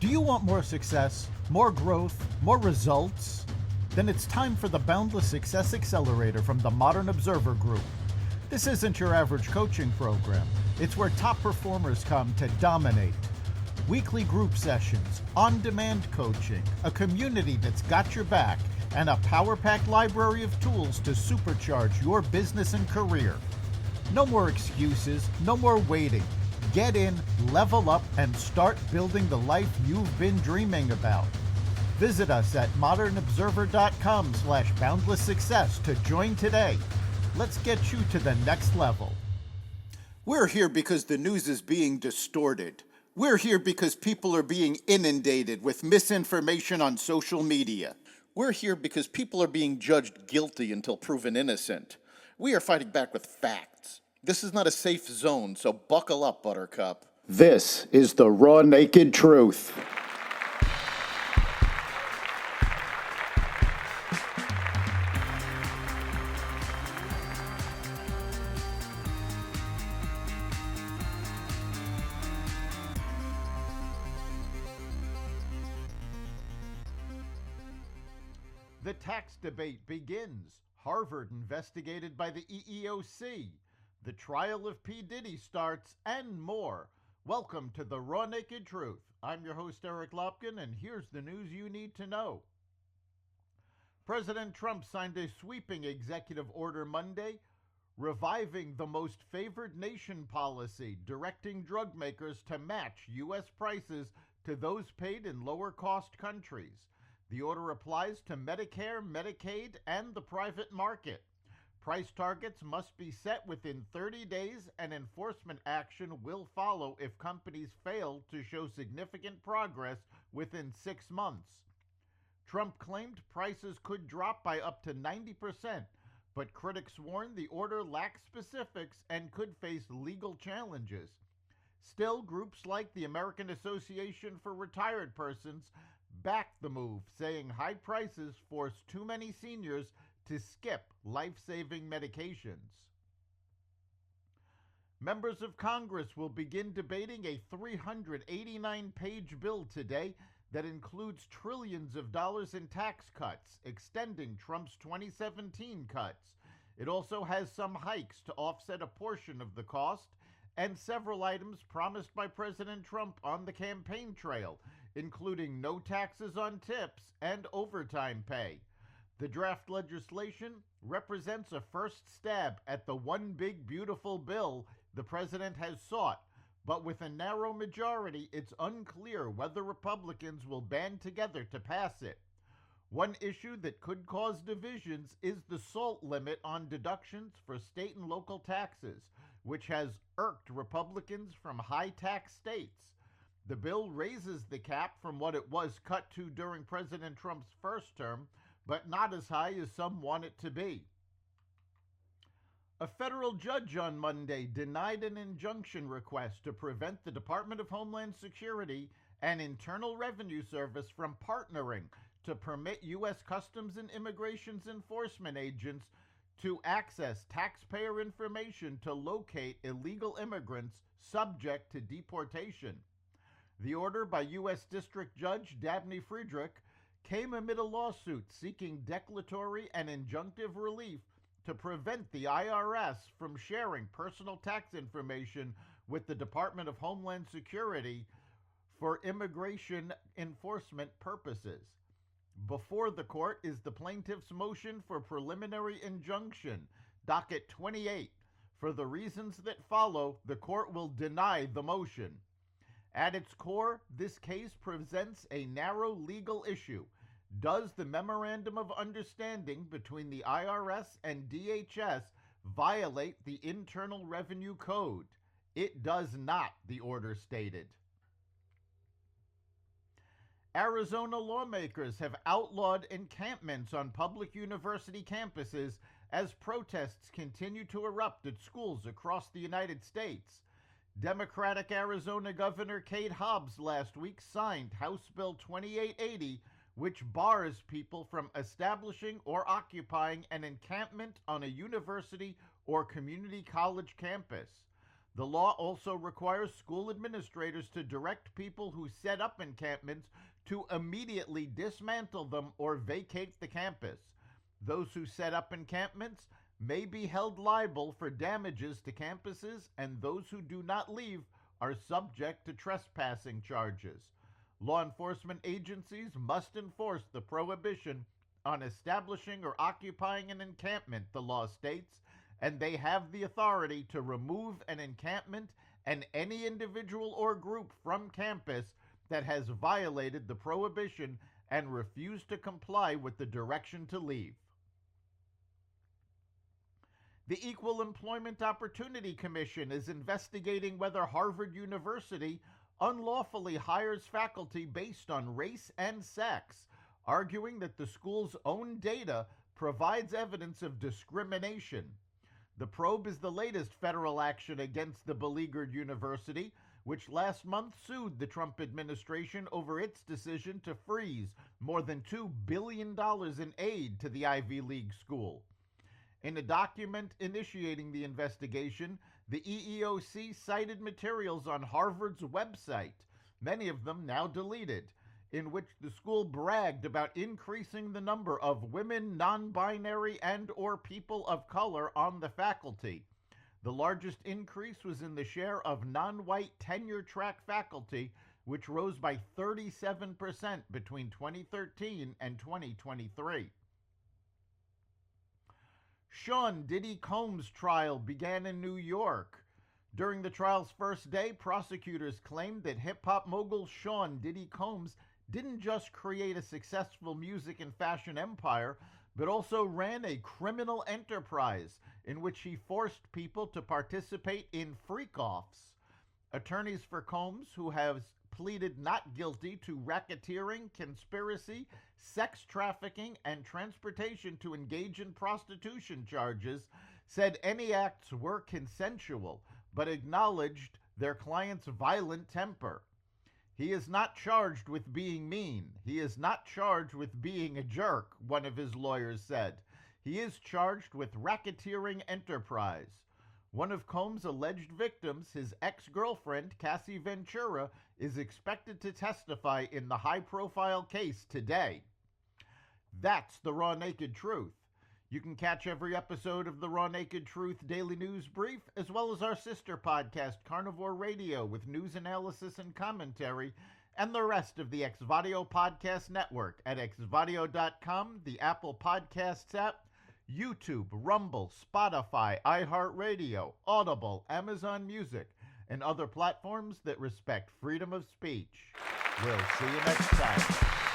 Do you want more success, more growth, more results? Then it's time for the Boundless Success Accelerator from the Modern Observer Group. This isn't your average coaching program. It's where top performers come to dominate. Weekly group sessions, on-demand coaching, a community that's got your back, and a power-packed library of tools to supercharge your business and career. No more excuses, no more waiting. Get in, level up, and start building the life you've been dreaming about. Visit us at modernobserver.com/boundlesssuccess to join today. Let's get you to the next level. We're here because the news is being distorted. We're here because people are being inundated with misinformation on social media. We're here because people are being judged guilty until proven innocent. We are fighting back with facts. This is not a safe zone, so buckle up, Buttercup. This is the raw, naked truth. The tax debate begins. Harvard investigated by the EEOC. The trial of P. Diddy starts, and more. Welcome to the Raw Naked Truth. I'm your host, Eric Lopkin, and here's the news you need to know. President Trump signed a sweeping executive order Monday, reviving the most favored nation policy, directing drug makers to match U.S. prices to those paid in lower-cost countries. The order applies to Medicare, Medicaid, and the private market. Price targets must be set within 30 days, and enforcement action will follow if companies fail to show significant progress within 6 months. Trump claimed prices could drop by up to 90%, but critics warned the order lacks specifics and could face legal challenges. Still, groups like the American Association for Retired Persons backed the move, saying high prices force too many seniors to skip life-saving medications. Members of Congress will begin debating a 389-page bill today that includes trillions of dollars in tax cuts, extending Trump's 2017 cuts. It also has some hikes to offset a portion of the cost and several items promised by President Trump on the campaign trail, including no taxes on tips and overtime pay. The draft legislation represents a first stab at the one big beautiful bill the president has sought, but with a narrow majority, it's unclear whether Republicans will band together to pass it. One issue that could cause divisions is the SALT limit on deductions for state and local taxes, which has irked Republicans from high-tax states. The bill raises the cap from what it was cut to during President Trump's first term, but not as high as some want it to be. A federal judge on Monday denied an injunction request to prevent the Department of Homeland Security and Internal Revenue Service from partnering to permit U.S. Customs and Immigration's enforcement agents to access taxpayer information to locate illegal immigrants subject to deportation. The order by U.S. District Judge Dabney Friedrich came amid a lawsuit seeking declaratory and injunctive relief to prevent the IRS from sharing personal tax information with the Department of Homeland Security for immigration enforcement purposes. Before the court is the plaintiff's motion for preliminary injunction, docket 28. For the reasons that follow, the court will deny the motion. At its core, this case presents a narrow legal issue. Does the Memorandum of Understanding between the IRS and DHS violate the Internal Revenue Code? It does not, the order stated. Arizona lawmakers have outlawed encampments on public university campuses as protests continue to erupt at schools across the United States. Democratic Arizona Governor Kate Hobbs last week signed House Bill 2880, which bars people from establishing or occupying an encampment on a university or community college campus. The law also requires school administrators to direct people who set up encampments to immediately dismantle them or vacate the campus. Those who set up encampments may be held liable for damages to campuses, and those who do not leave are subject to trespassing charges. Law enforcement agencies must enforce the prohibition on establishing or occupying an encampment, the law states, and they have the authority to remove an encampment and any individual or group from campus that has violated the prohibition and refused to comply with the direction to leave. The Equal Employment Opportunity Commission is investigating whether Harvard University unlawfully hires faculty based on race and sex, arguing that the school's own data provides evidence of discrimination. The probe is the latest federal action against the beleaguered university, which last month sued the Trump administration over its decision to freeze more than $2 billion in aid to the Ivy League school. In a document initiating the investigation, the EEOC cited materials on Harvard's website, many of them now deleted, in which the school bragged about increasing the number of women, non-binary, and/or people of color on the faculty. The largest increase was in the share of non-white tenure-track faculty, which rose by 37% between 2013 and 2023. Sean Diddy Combs' trial began in New York. During the trial's first day, prosecutors claimed that hip-hop mogul Sean Diddy Combs didn't just create a successful music and fashion empire, but also ran a criminal enterprise in which he forced people to participate in freak-offs. Attorneys for Combs, who has pleaded not guilty to racketeering, conspiracy, sex trafficking, and transportation to engage in prostitution charges, said any acts were consensual, but acknowledged their client's violent temper. He is not charged with being mean. He is not charged with being a jerk, one of his lawyers said. He is charged with racketeering enterprise. One of Combs' alleged victims, his ex-girlfriend, Cassie Ventura, is expected to testify in the high-profile case today. That's the Raw Naked Truth. You can catch every episode of the Raw Naked Truth Daily News Brief, as well as our sister podcast, Carnivore Radio, with news analysis and commentary, and the rest of the Xvadio Podcast Network at xvadio.com, the Apple Podcasts app, YouTube, Rumble, Spotify, iHeartRadio, Audible, Amazon Music, and other platforms that respect freedom of speech. We'll see you next time.